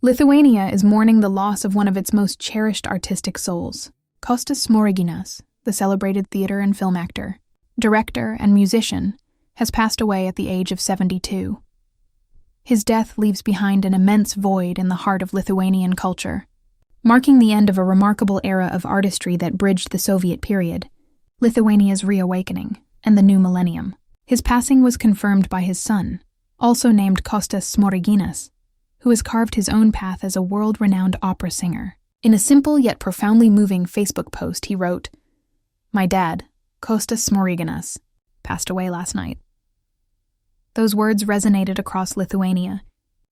Lithuania is mourning the loss of one of its most cherished artistic souls. Kostas Smoriginas, the celebrated theater and film actor, director, and musician, has passed away at the age of 72. His death leaves behind an immense void in the heart of Lithuanian culture, marking the end of a remarkable era of artistry that bridged the Soviet period, Lithuania's reawakening, and the new millennium. His passing was confirmed by his son, also named Kostas Smoriginas, who has carved his own path as a world-renowned opera singer. In a simple yet profoundly moving Facebook post, he wrote, "My dad, Kostas Smoriginas, passed away last night." Those words resonated across Lithuania,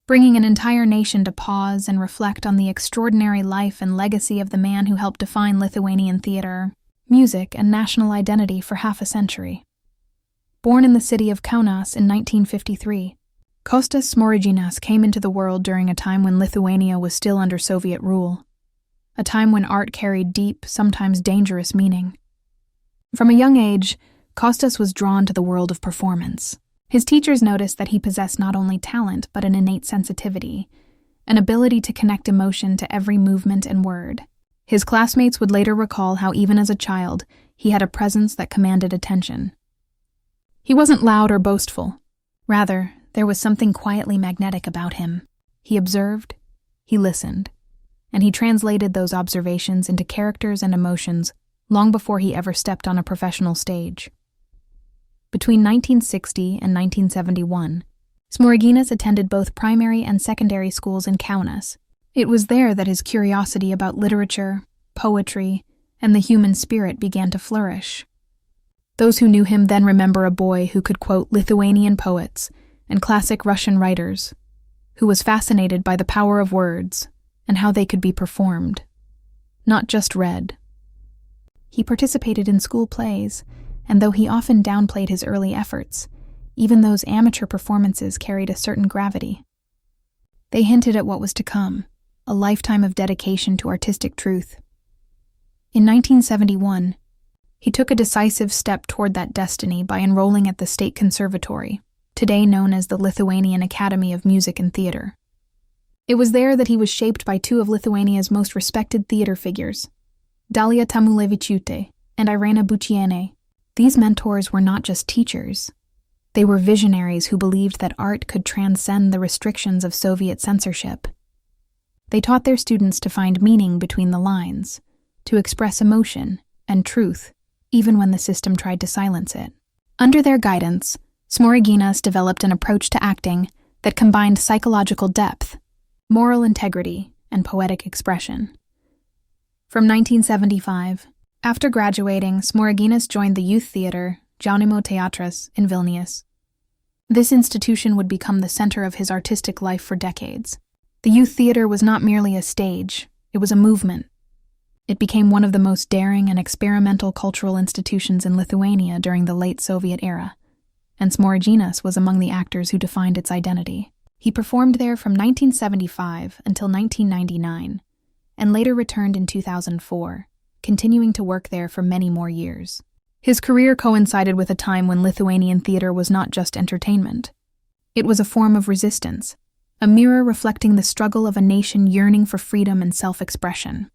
bringing an entire nation to pause and reflect on the extraordinary life and legacy of the man who helped define Lithuanian theater, music, and national identity for half a century. Born in the city of Kaunas in 1953, Kostas Smoriginas came into the world during a time when Lithuania was still under Soviet rule, a time when art carried deep, sometimes dangerous meaning. From a young age, Kostas was drawn to the world of performance. His teachers noticed that he possessed not only talent but an innate sensitivity, an ability to connect emotion to every movement and word. His classmates would later recall how even as a child, he had a presence that commanded attention. He wasn't loud or boastful. Rather, there was something quietly magnetic about him. He observed, he listened, and he translated those observations into characters and emotions long before he ever stepped on a professional stage. Between 1960 and 1971, Smoriginas attended both primary and secondary schools in Kaunas. It was there that his curiosity about literature, poetry, and the human spirit began to flourish. Those who knew him then remember a boy who could quote Lithuanian poets and classic Russian writers, who was fascinated by the power of words and how they could be performed, not just read. He participated in school plays, and though he often downplayed his early efforts, even those amateur performances carried a certain gravity. They hinted at what was to come, a lifetime of dedication to artistic truth. In 1971, he took a decisive step toward that destiny by enrolling at the State Conservatory, today known as the Lithuanian Academy of Music and Theater. It was there that he was shaped by two of Lithuania's most respected theater figures, Dalia Tamulevičiūtė and Irena Bučienė. These mentors were not just teachers. They were visionaries who believed that art could transcend the restrictions of Soviet censorship. They taught their students to find meaning between the lines, to express emotion and truth, even when the system tried to silence it. Under their guidance, Smoriginas developed an approach to acting that combined psychological depth, moral integrity, and poetic expression. From 1975, after graduating, Smoriginas joined the youth theater, Jaunimo Teatras, in Vilnius. This institution would become the center of his artistic life for decades. The youth theater was not merely a stage, it was a movement. It became one of the most daring and experimental cultural institutions in Lithuania during the late Soviet era, and Smoriginas was among the actors who defined its identity. He performed there from 1975 until 1999, and later returned in 2004, continuing to work there for many more years. His career coincided with a time when Lithuanian theater was not just entertainment. It was a form of resistance, a mirror reflecting the struggle of a nation yearning for freedom and self-expression.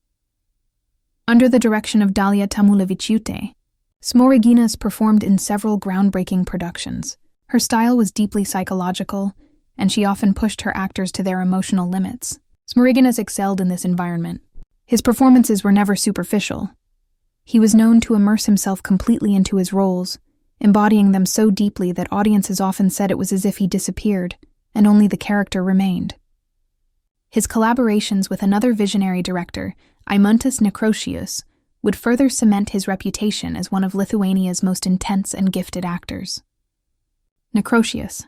Under the direction of Dalia Tamulevičiūtė, Smoriginas performed in several groundbreaking productions. Her style was deeply psychological, and she often pushed her actors to their emotional limits. Smoriginas excelled in this environment. His performances were never superficial. He was known to immerse himself completely into his roles, embodying them so deeply that audiences often said it was as if he disappeared, and only the character remained. His collaborations with another visionary director, Eimuntas Nekrošius, would further cement his reputation as one of Lithuania's most intense and gifted actors. Nekrošius,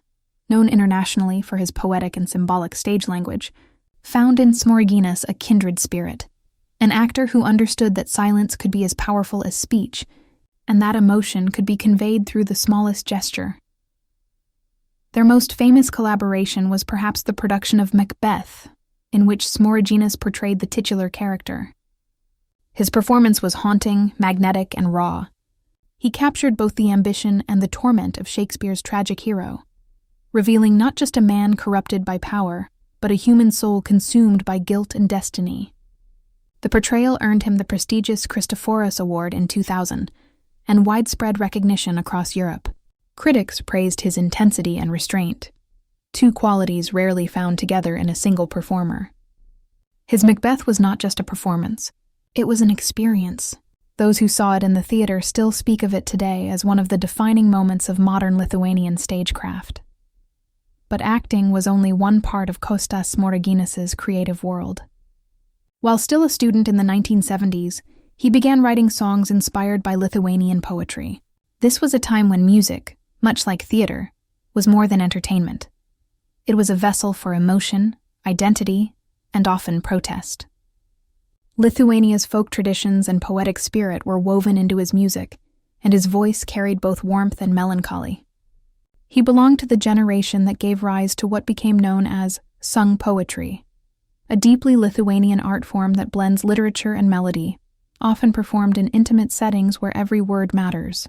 known internationally for his poetic and symbolic stage language, found in Smoriginas a kindred spirit, an actor who understood that silence could be as powerful as speech, and that emotion could be conveyed through the smallest gesture. Their most famous collaboration was perhaps the production of Macbeth, in which Smoriginas portrayed the titular character. His performance was haunting, magnetic, and raw. He captured both the ambition and the torment of Shakespeare's tragic hero, revealing not just a man corrupted by power, but a human soul consumed by guilt and destiny. The portrayal earned him the prestigious Christophorus Award in 2000 and widespread recognition across Europe. Critics praised his intensity and restraint, two qualities rarely found together in a single performer. His Macbeth was not just a performance, it was an experience. Those who saw it in the theater still speak of it today as one of the defining moments of modern Lithuanian stagecraft. But acting was only one part of Kostas Smoriginas' creative world. While still a student in the 1970s, he began writing songs inspired by Lithuanian poetry. This was a time when music, much like theater, was more than entertainment. It was a vessel for emotion, identity, and often protest. Lithuania's folk traditions and poetic spirit were woven into his music, and his voice carried both warmth and melancholy. He belonged to the generation that gave rise to what became known as sung poetry, a deeply Lithuanian art form that blends literature and melody, often performed in intimate settings where every word matters.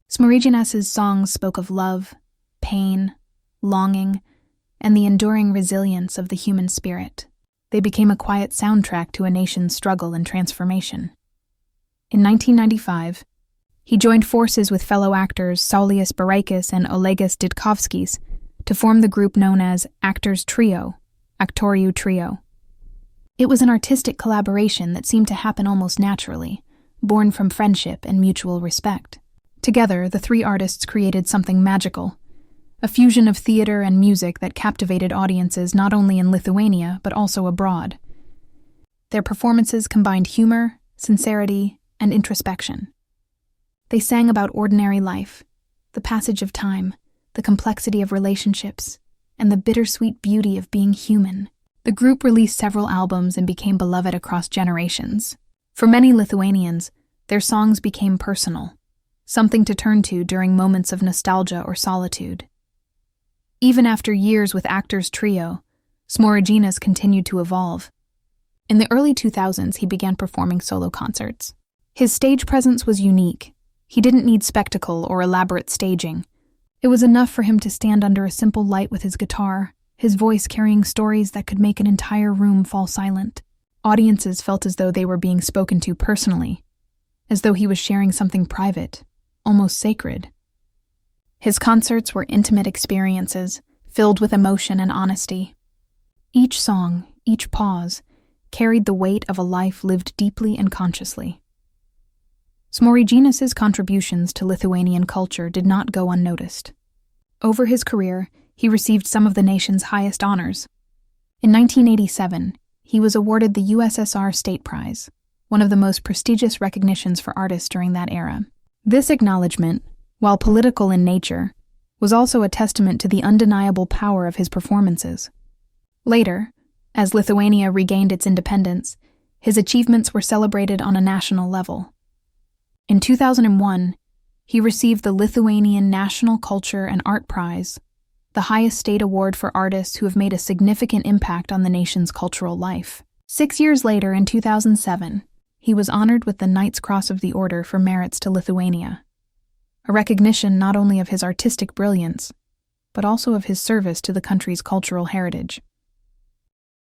Smoriginas' songs spoke of love, pain, longing, and the enduring resilience of the human spirit. They became a quiet soundtrack to a nation's struggle and transformation. In 1995, he joined forces with fellow actors Saulius Bareikis and Olegas Ditkovskis to form the group known as Actors Trio, Aktorių Trio. It was an artistic collaboration that seemed to happen almost naturally, born from friendship and mutual respect. Together, the three artists created something magical, a fusion of theater and music that captivated audiences not only in Lithuania but also abroad. Their performances combined humor, sincerity, and introspection. They sang about ordinary life, the passage of time, the complexity of relationships, and the bittersweet beauty of being human. The group released several albums and became beloved across generations. For many Lithuanians, their songs became personal, something to turn to during moments of nostalgia or solitude. Even after years with Actors Trio, Smoriginas continued to evolve. In the early 2000s, he began performing solo concerts. His stage presence was unique. He didn't need spectacle or elaborate staging. It was enough for him to stand under a simple light with his guitar, his voice carrying stories that could make an entire room fall silent. Audiences felt as though they were being spoken to personally, as though he was sharing something private, almost sacred. His concerts were intimate experiences, filled with emotion and honesty. Each song, each pause, carried the weight of a life lived deeply and consciously. Smoriginas' contributions to Lithuanian culture did not go unnoticed. Over his career, he received some of the nation's highest honors. In 1987, he was awarded the USSR State Prize, one of the most prestigious recognitions for artists during that era. This acknowledgement, while political in nature, was also a testament to the undeniable power of his performances. Later, as Lithuania regained its independence, his achievements were celebrated on a national level. In 2001, he received the Lithuanian National Culture and Art Prize, the highest state award for artists who have made a significant impact on the nation's cultural life. 6 years later, in 2007, he was honored with the Knight's Cross of the Order for merits to Lithuania, a recognition not only of his artistic brilliance, but also of his service to the country's cultural heritage.